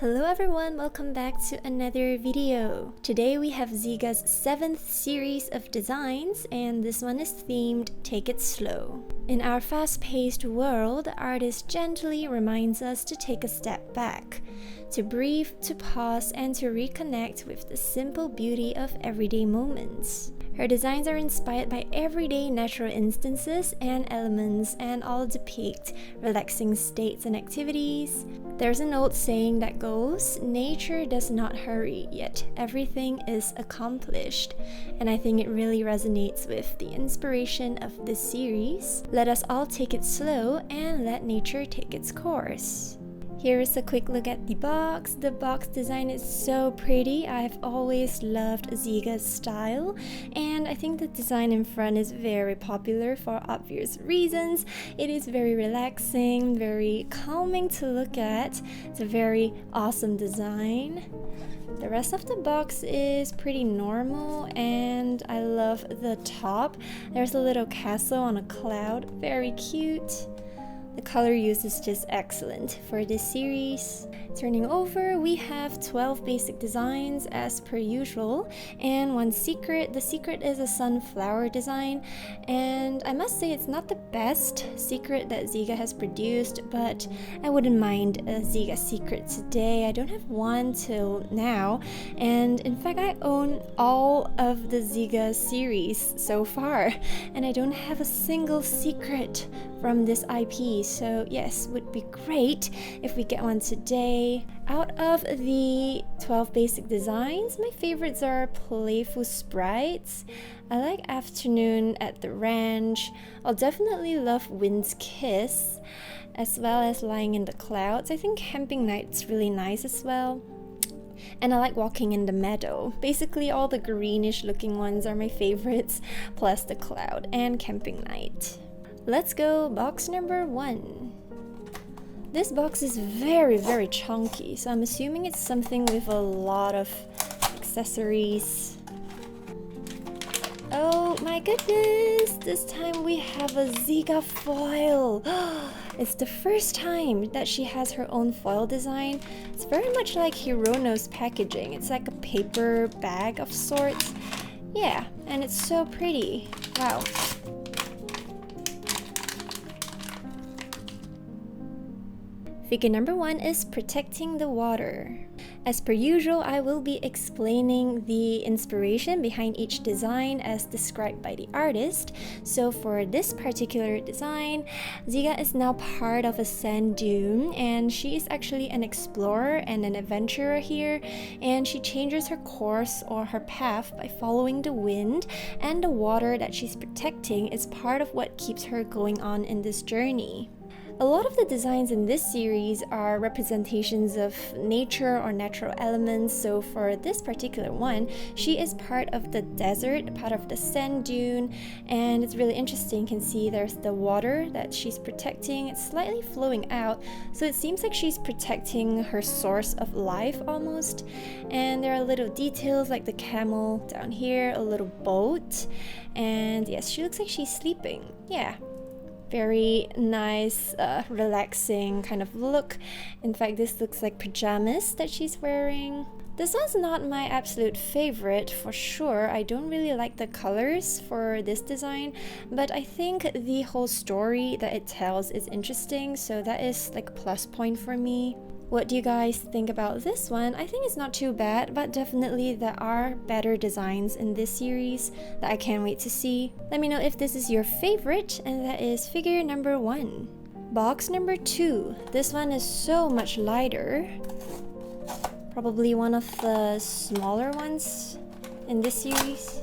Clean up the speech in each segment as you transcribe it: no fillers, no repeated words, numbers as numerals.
Hello everyone, welcome back to another video. Today we have Zsiga's 7th series of designs and this one is themed Take It Slow. In our fast-paced world, the artist gently reminds us to take a step back, to breathe, to pause, and to reconnect with the simple beauty of everyday moments. Her designs are inspired by everyday natural instances and elements and all depict relaxing states and activities. There's an old saying that goes, nature does not hurry, yet everything is accomplished. And I think it really resonates with the inspiration of this series. Let us all take it slow and let nature take its course. Here is a quick look at the box. The box design is so pretty. I've always loved Zsiga's style, and I think the design in front is very popular for obvious reasons. It is very relaxing, very calming to look at. It's a very awesome design. The rest of the box is pretty normal, and I love the top. There's a little castle on a cloud, very cute. The color use is just excellent for this series. Turning over, we have 12 basic designs as per usual, and one secret. The secret is a sunflower design, and I must say it's not the best secret that Zsiga has produced, but I wouldn't mind a Zsiga secret today. I don't have one till now, and in fact I own all of the Zsiga series so far, and I don't have a single secret from this IP, so yes, would be great if we get one today. Out of the 12 basic designs, my favorites are Playful Sprites. I like Afternoon at the Ranch. I'll definitely love Wind's Kiss, as well as Lying in the Clouds. I think Camping Night's really nice as well. And I like Walking in the Meadow. Basically all the greenish looking ones are my favorites, plus the Cloud and Camping Night. Let's go box number 1. This box is very chunky, so I'm assuming it's something with a lot of accessories. Oh my goodness! This time we have a Zsiga foil! It's the first time that she has her own foil design. It's very much like Hirono's packaging. It's like a paper bag of sorts. Yeah, and it's so pretty. Wow. Figure number 1 is Protecting the Water. As per usual, I will be explaining the inspiration behind each design as described by the artist. So for this particular design, Zsiga is now part of a sand dune, and she is actually an explorer and an adventurer here, and she changes her course or her path by following the wind, and the water that she's protecting is part of what keeps her going on in this journey. A lot of the designs in this series are representations of nature or natural elements, so for this particular one, she is part of the desert, part of the sand dune, and it's really interesting. You can see there's the water that she's protecting. It's slightly flowing out, so it seems like she's protecting her source of life almost. And there are little details like the camel down here, a little boat, and yes, she looks like she's sleeping. Yeah. Very nice, relaxing kind of look. In fact, this looks like pajamas that she's wearing. This one's not my absolute favorite for sure. I don't really like the colors for this design, but I think the whole story that it tells is interesting, so that is like a plus point for me. What do you guys think about this one? I think it's not too bad, but definitely there are better designs in this series that I can't wait to see. Let me know if this is your favorite, and that is figure number 1. Box number 2. This one is so much lighter. Probably one of the smaller ones in this series.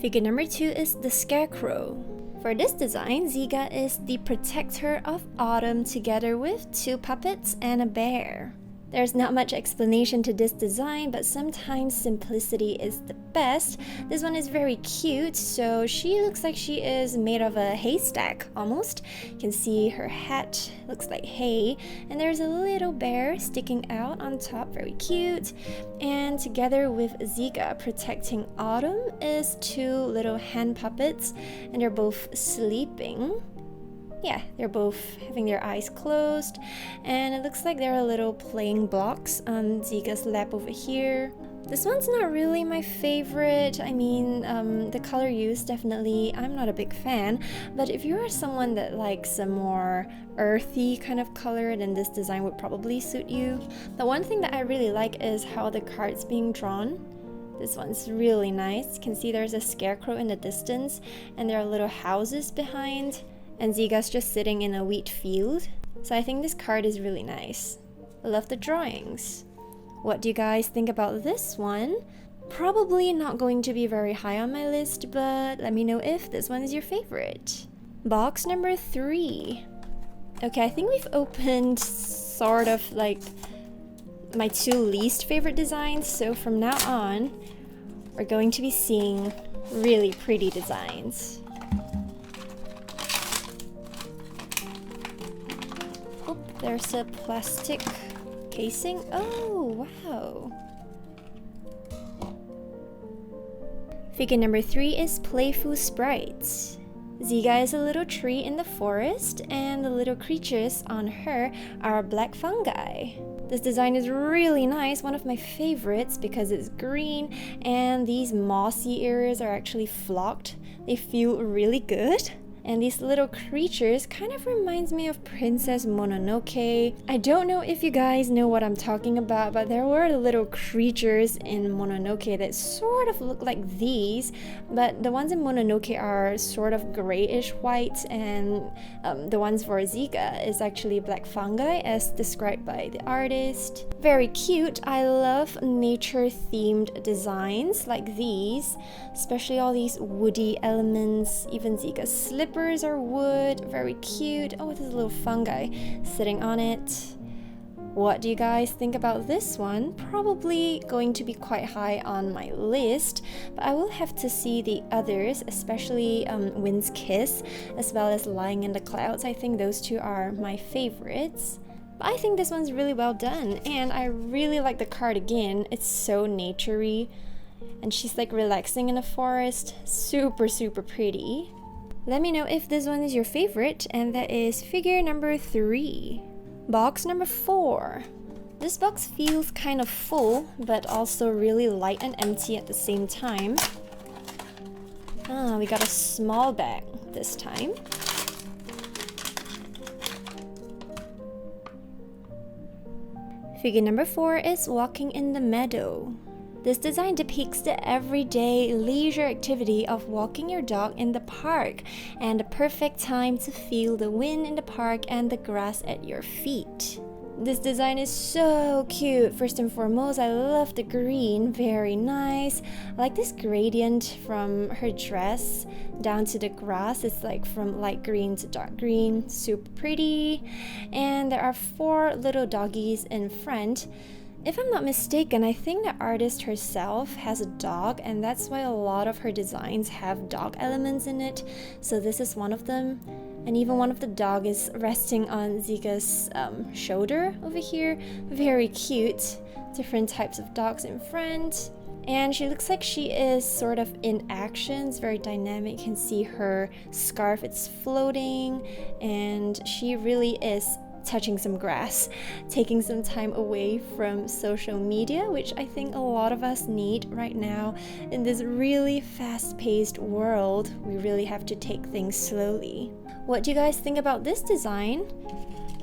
Figure number 2 is the Scarecrow. For this design, Zsiga is the protector of autumn together with 2 puppets and a bear. There's not much explanation to this design, but sometimes simplicity is the best. This one is very cute, so she looks like she is made of a haystack almost. You can see her hat looks like hay, and there's a little bear sticking out on top, very cute. And together with Zsiga protecting Autumn is two little hand puppets, and they're both sleeping. Yeah, they're both having their eyes closed, and it looks like there are little playing blocks on Zsiga's lap over here. This one's not really my favorite. I mean, the color used, definitely, I'm not a big fan, but if you are someone that likes a more earthy kind of color, then this design would probably suit you. The one thing that I really like is how the card's being drawn. This one's really nice. You can see there's a scarecrow in the distance, and there are little houses behind. And Zsiga's just sitting in a wheat field. So I think this card is really nice. I love the drawings. What do you guys think about this one? Probably not going to be very high on my list, but let me know if this one is your favorite. Box number 3. Okay, I think we've opened sort of like my two least favorite designs, so from now on, we're going to be seeing really pretty designs. There's a plastic casing. Oh, wow. Figure number 3 is Playful Sprites. Zsiga is a little tree in the forest, and the little creatures on her are black fungi. This design is really nice, one of my favorites because it's green, and these mossy areas are actually flocked. They feel really good. And these little creatures kind of reminds me of Princess Mononoke. I don't know if you guys know what I'm talking about, but there were little creatures in Mononoke that sort of look like these, but the ones in Mononoke are sort of grayish white, and the ones for Zsiga is actually black fungi as described by the artist. Very cute. I love nature-themed designs like these, especially all these woody elements. Even Zsiga's slippers are wood, very cute. Oh, there's a little fungi sitting on it. What do you guys think about this one? Probably going to be quite high on my list, but I will have to see the others, especially Wind's Kiss, as well as Lying in the Clouds. I think those two are my favorites. But I think this one's really well done, and I really like the card again. It's so naturey, and she's like relaxing in a forest. Super, super pretty. Let me know if this one is your favorite, and that is figure number 3. Box number 4. This box feels kind of full, but also really light and empty at the same time. We got a small bag this time. Figure number 4 is Walking in the Meadow. This design depicts the everyday leisure activity of walking your dog in the park, and the perfect time to feel the wind in the park and the grass at your feet. This design is so cute. First and foremost, I love the green, very nice. I like this gradient from her dress down to the grass. It's like from light green to dark green, super pretty. And there are 4 little doggies in front. If I'm not mistaken, I think the artist herself has a dog, and that's why a lot of her designs have dog elements in it. So this is one of them. And even one of the dog is resting on Zsiga's shoulder over here. Very cute. Different types of dogs in front. And she looks like she is sort of in action. It's very dynamic. You can see her scarf, it's floating. And she really is touching some grass, taking some time away from social media, which I think a lot of us need right now. In this really fast-paced world, we really have to take things slowly. What do you guys think about this design?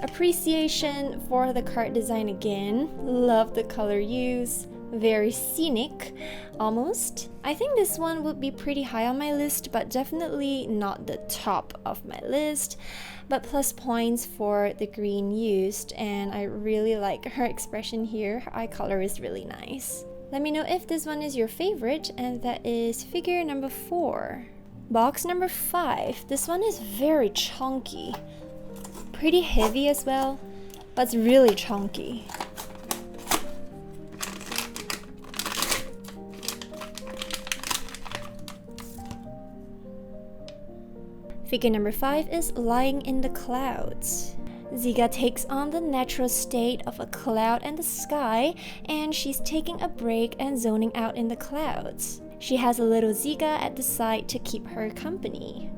Appreciation for the card design again. Love the color use. Very scenic, almost. I think this one would be pretty high on my list, but definitely not the top of my list. But plus points for the green used, and I really like her expression here. Her eye color is really nice. Let me know if this one is your favorite, and that is figure number 4. Box number 5. This one is very chunky. Pretty heavy as well, but it's really chunky. Figure number 5 is lying in the clouds. Zsiga takes on the natural state of a cloud and the sky, and she's taking a break and zoning out in the clouds. She has a little Zsiga at the side to keep her company.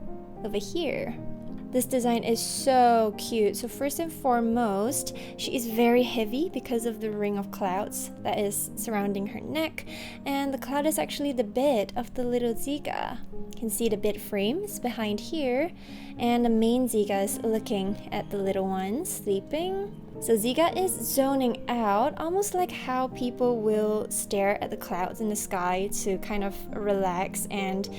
Over here. This design is so cute. So first and foremost, she is very heavy because of the ring of clouds that is surrounding her neck, and the cloud is actually the bed of the little Zsiga. You can see the bed frames behind here, and the main Zsiga is looking at the little one sleeping. So Zsiga is zoning out, almost like how people will stare at the clouds in the sky to kind of relax and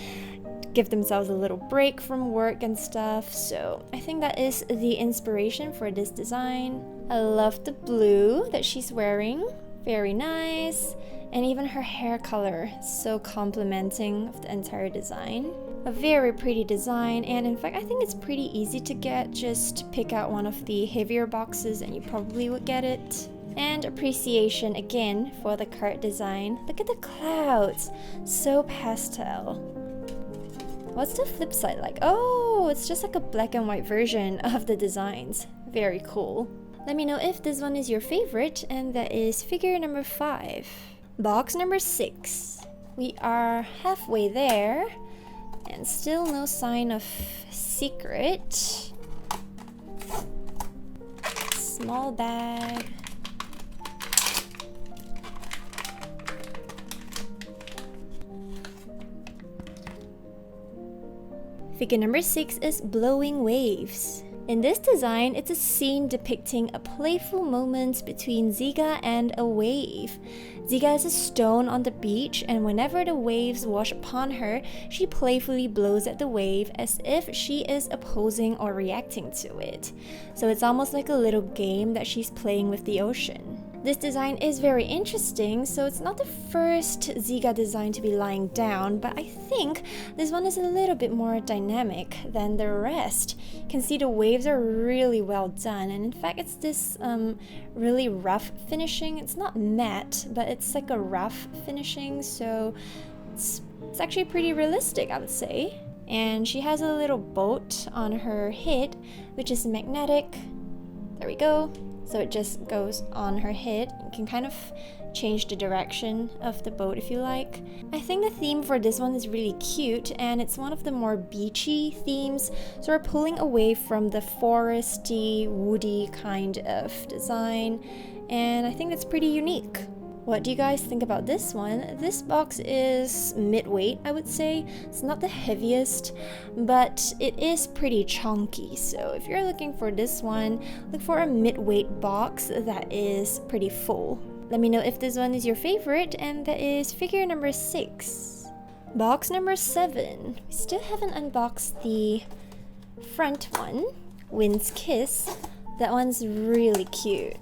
give themselves a little break from work and stuff. So I think that is the inspiration for this design. I love the blue that she's wearing, very nice, and even her hair color, so complimenting of the entire design. A very pretty design, and in fact I think it's pretty easy to get. Just pick out one of the heavier boxes and you probably would get it. And appreciation again for the card design. Look at the clouds, so pastel. What's the flip side like? Oh, it's just like a black and white version of the designs. Very cool. Let me know if this one is your favorite, and that is figure number 5. Box number 6. We are halfway there, and still no sign of secret. Small bag. Figure number 6 is blowing waves. In this design, it's a scene depicting a playful moment between Zsiga and a wave. Zsiga is a stone on the beach, and whenever the waves wash upon her, she playfully blows at the wave as if she is opposing or reacting to it. So it's almost like a little game that she's playing with the ocean. This design is very interesting, so it's not the first Zsiga design to be lying down, but I think this one is a little bit more dynamic than the rest. You can see the waves are really well done, and in fact it's this really rough finishing. It's not matte, but it's like a rough finishing, so it's actually pretty realistic, I would say. And she has a little boat on her head, which is magnetic. There we go. So it just goes on her head. You can kind of change the direction of the boat if you like. I think the theme for this one is really cute, and it's one of the more beachy themes. So we're pulling away from the foresty, woody kind of design, and I think it's pretty unique. What do you guys think about this one? This box is mid-weight, I would say. It's not the heaviest, but it is pretty chunky. So if you're looking for this one, look for a mid-weight box that is pretty full. Let me know if this one is your favorite, and that is figure number 6. Box number 7. We still haven't unboxed the front one, Wind's Kiss. That one's really cute.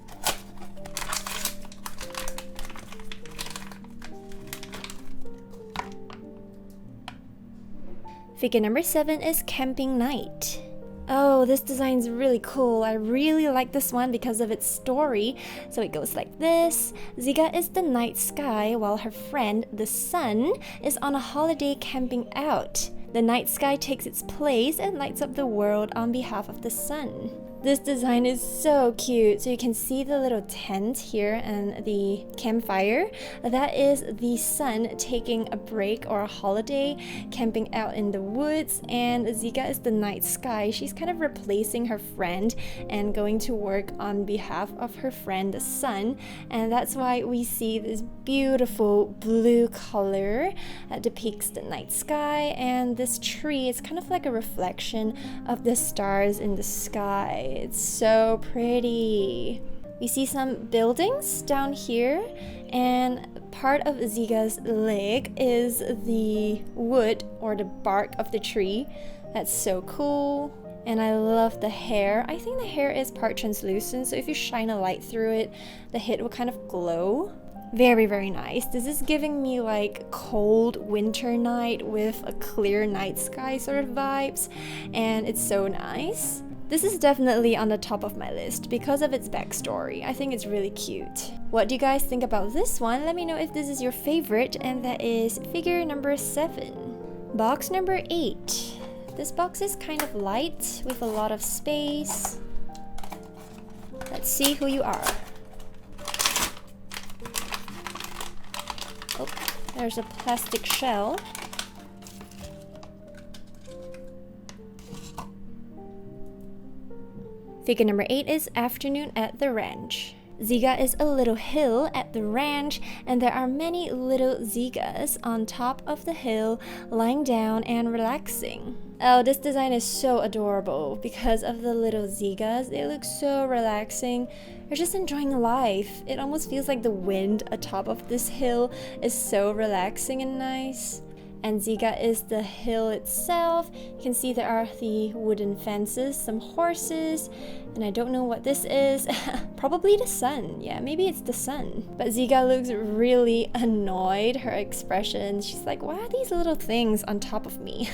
Figure number 7 is Camping Night. Oh, this design is really cool. I really like this one because of its story. So it goes like this. Zsiga is the night sky while her friend, the sun, is on a holiday camping out. The night sky takes its place and lights up the world on behalf of the sun. This design is so cute. So you can see the little tent here and the campfire. That is the sun taking a break or a holiday, camping out in the woods, and Zsiga is the night sky. She's kind of replacing her friend and going to work on behalf of her friend, the sun. And that's why we see this beautiful blue color that depicts the night sky, and this tree is kind of like a reflection of the stars in the sky. It's so pretty. We see some buildings down here, and part of Zsiga's leg is the wood or the bark of the tree. That's so cool. And I love the hair. I think the hair is part translucent, so if you shine a light through it, the head will kind of glow. Very, very nice. This is giving me like cold winter night with a clear night sky sort of vibes, and it's so nice. This is definitely on the top of my list because of its backstory. I think it's really cute. What do you guys think about this one? Let me know if this is your favorite, and that is figure number 7. Box number 8. This box is kind of light with a lot of space. Let's see who you are. Oh, there's a plastic shell. Figure number 8 is Afternoon at the Ranch. Zsiga is a little hill at the ranch, and there are many little Zsigas on top of the hill, lying down and relaxing. Oh, this design is so adorable because of the little Zsigas. They look so relaxing. They're just enjoying life. It almost feels like the wind atop of this hill is so relaxing and nice. And Zsiga is the hill itself. You can see there are the wooden fences, some horses, and I don't know what this is. Probably the sun. Yeah, maybe it's the sun. But Zsiga looks really annoyed. Her expression, she's like, why are these little things on top of me?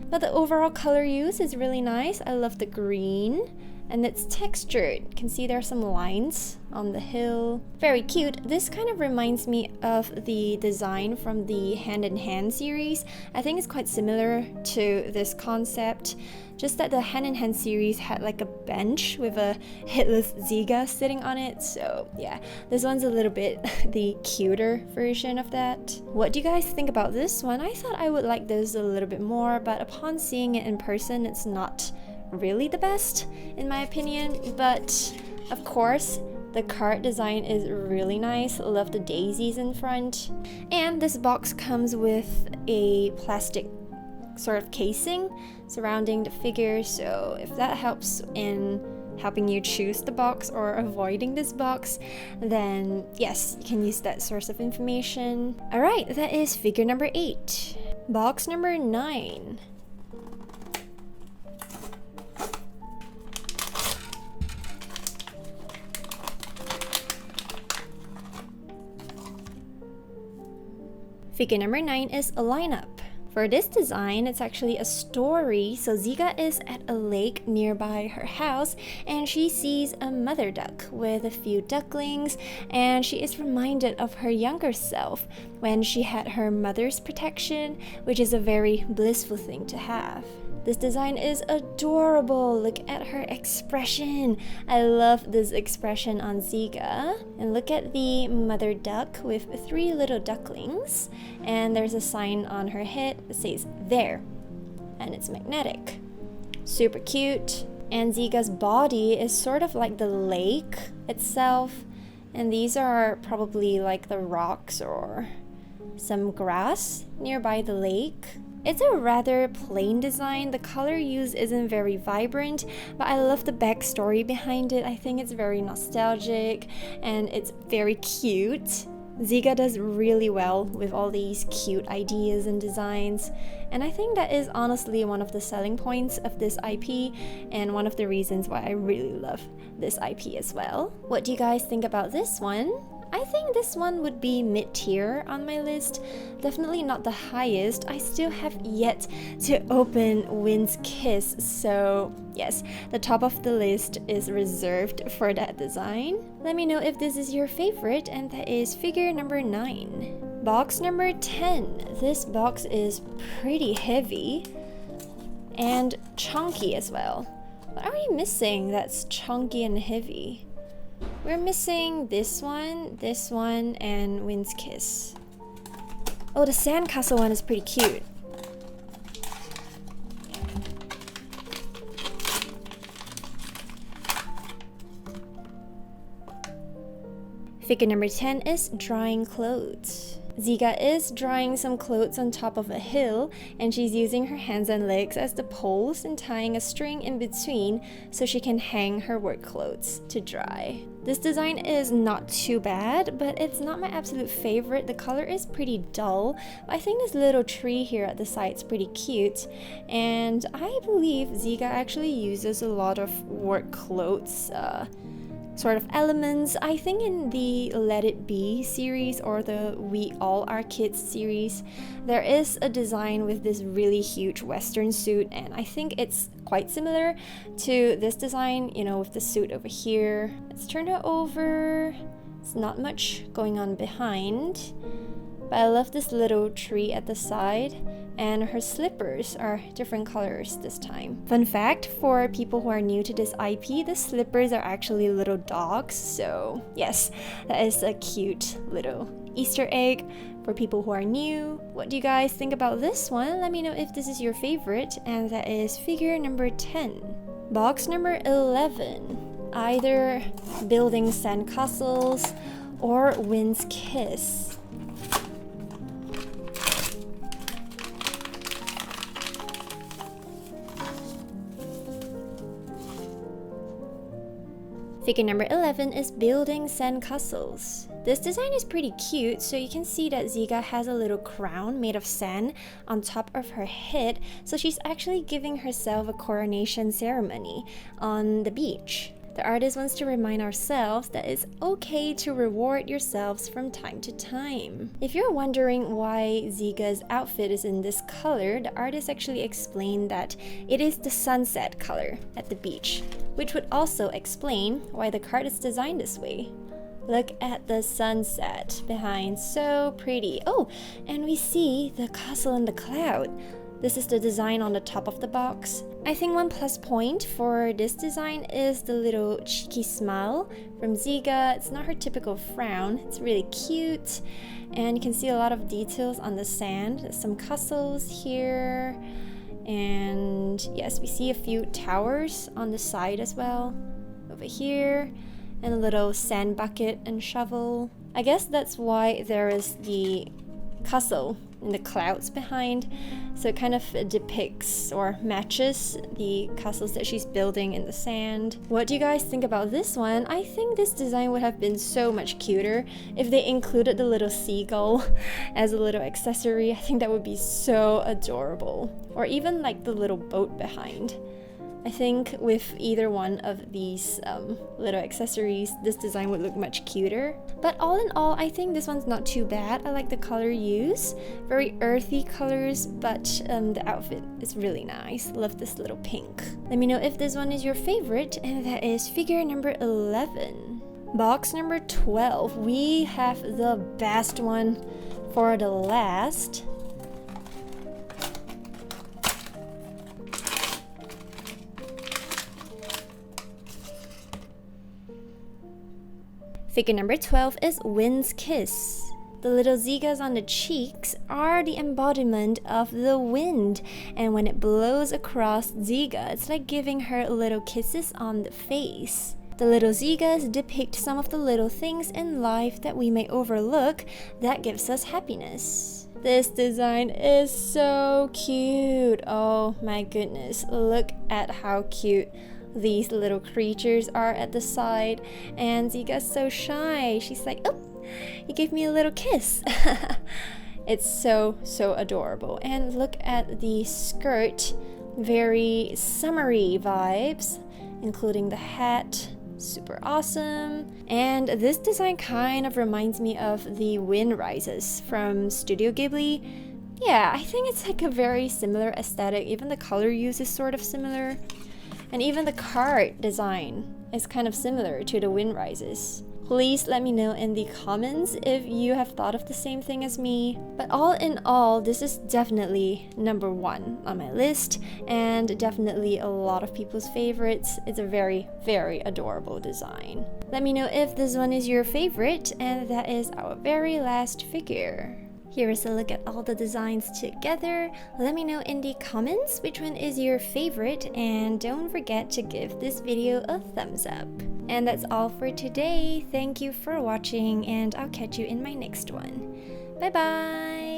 But the overall color use is really nice. I love the green. And it's textured. You can see there are some lines on the hill. Very cute. This kind of reminds me of the design from the Hand in Hand series. I think it's quite similar to this concept, just that the Hand in Hand series had like a bench with a headless Zsiga sitting on it. So yeah, this one's a little bit the cuter version of that. What do you guys think about this one? I thought I would like this a little bit more, but upon seeing it in person, it's not really the best in my opinion. But of course the card design is really nice. I love the daisies in front, and this box comes with a plastic sort of casing surrounding the figure, so if that helps in helping you choose the box or avoiding this box, then yes, you can use that source of information. Alright, that is figure number 8. Box number 9. Figure number 9 is a lineup. For this design, it's actually a story. So Zsiga is at a lake nearby her house, and she sees a mother duck with a few ducklings, and she is reminded of her younger self when she had her mother's protection, which is a very blissful thing to have. This design is adorable. Look at her expression. I love this expression on Zsiga. And look at the mother duck with 3 little ducklings. And there's a sign on her head that says there. And it's magnetic. Super cute. And Zsiga's body is sort of like the lake itself. And these are probably like the rocks or some grass nearby the lake. It's a rather plain design. The color use isn't very vibrant, but I love the backstory behind it. I think it's very nostalgic and it's very cute. Zsiga does really well with all these cute ideas and designs, and I think that is honestly one of the selling points of this IP and one of the reasons why I really love this IP as well. What do you guys think about this one? I think this one would be mid-tier on my list. Definitely not the highest. I still have yet to open Wind's Kiss, so yes, the top of the list is reserved for that design. Let me know if this is your favorite, and that is figure number 9. Box number 10. This box is pretty heavy and chunky as well. What are we missing that's chunky and heavy? We're missing this one, and Wind's Kiss. Oh, the sandcastle one is pretty cute. Figure number 10 is drying clothes. Zsiga is drying some clothes on top of a hill, and she's using her hands and legs as the poles and tying a string in between so she can hang her work clothes to dry. This design is not too bad, but it's not my absolute favorite. The color is pretty dull. I think this little tree here at the side is pretty cute, and I believe Zsiga actually uses a lot of work clothes sort of elements. I think in the Let It Be series or the We All Are Kids series, there is a design with this really huge western suit, and I think it's quite similar to this design, you know, with the suit over here. Let's turn it over. It's not much going on behind, but I love this little tree at the side, and her slippers are different colors this time. Fun fact, for people who are new to this IP, the slippers are actually little dogs, so yes, that is a cute little Easter egg for people who are new. What do you guys think about this one? Let me know if this is your favorite, and that is figure number 10. Box number 11, either building sandcastles or Wind's Kiss. Figure number 11 is building sandcastles. This design is pretty cute, so you can see that Zsiga has a little crown made of sand on top of her head, so she's actually giving herself a coronation ceremony on the beach. The artist wants to remind ourselves that it's okay to reward yourselves from time to time. If you're wondering why Zsiga's outfit is in this color, the artist actually explained that it is the sunset color at the beach, which would also explain why the card is designed this way. Look at the sunset behind, so pretty. Oh, and we see the castle in the cloud. This is the design on the top of the box. I think one plus point for this design is the little cheeky smile from Zsiga. It's not her typical frown, it's really cute. And you can see a lot of details on the sand. There's some castles here. And yes, we see a few towers on the side as well. Over here. And a little sand bucket and shovel. I guess that's why there is the castle in the clouds behind, so it kind of depicts or matches the castles that she's building in the sand. What do you guys think about this one? I think this design would have been so much cuter if they included the little seagull as a little accessory. I think that would be so adorable, or even like the little boat behind. I think with either one of these little accessories, this design would look much cuter. But all in all, I think this one's not too bad. I like the color used. Very earthy colors, but the outfit is really nice. Love this little pink. Let me know if this one is your favorite, and that is figure number 11. Box number 12. We have the best one for the last. Figure number 12 is Wind's Kiss. The little Zsigas on the cheeks are the embodiment of the wind, and when it blows across Zsiga, it's like giving her little kisses on the face. The little Zsigas depict some of the little things in life that we may overlook that gives us happiness. This design is so cute. Oh my goodness, look at how cute these little creatures are at the side, and Zsiga's so shy. She's like, oh, you gave me a little kiss. It's so adorable. And look at the skirt, very summery vibes, including the hat. Super awesome. And this design kind of reminds me of the Wind Rises from Studio Ghibli. Yeah, I think it's like a very similar aesthetic. Even the color use is sort of similar. And even the card design is kind of similar to the Wind Rises. Please let me know in the comments if you have thought of the same thing as me. But all in all, this is definitely number 1 on my list, and definitely a lot of people's favorites. It's a very adorable design. Let me know if this one is your favorite, and that is our very last figure. Here is a look at all the designs together. Let me know in the comments which one is your favorite, and don't forget to give this video a thumbs up. And that's all for today. Thank you for watching, and I'll catch you in my next one. Bye bye!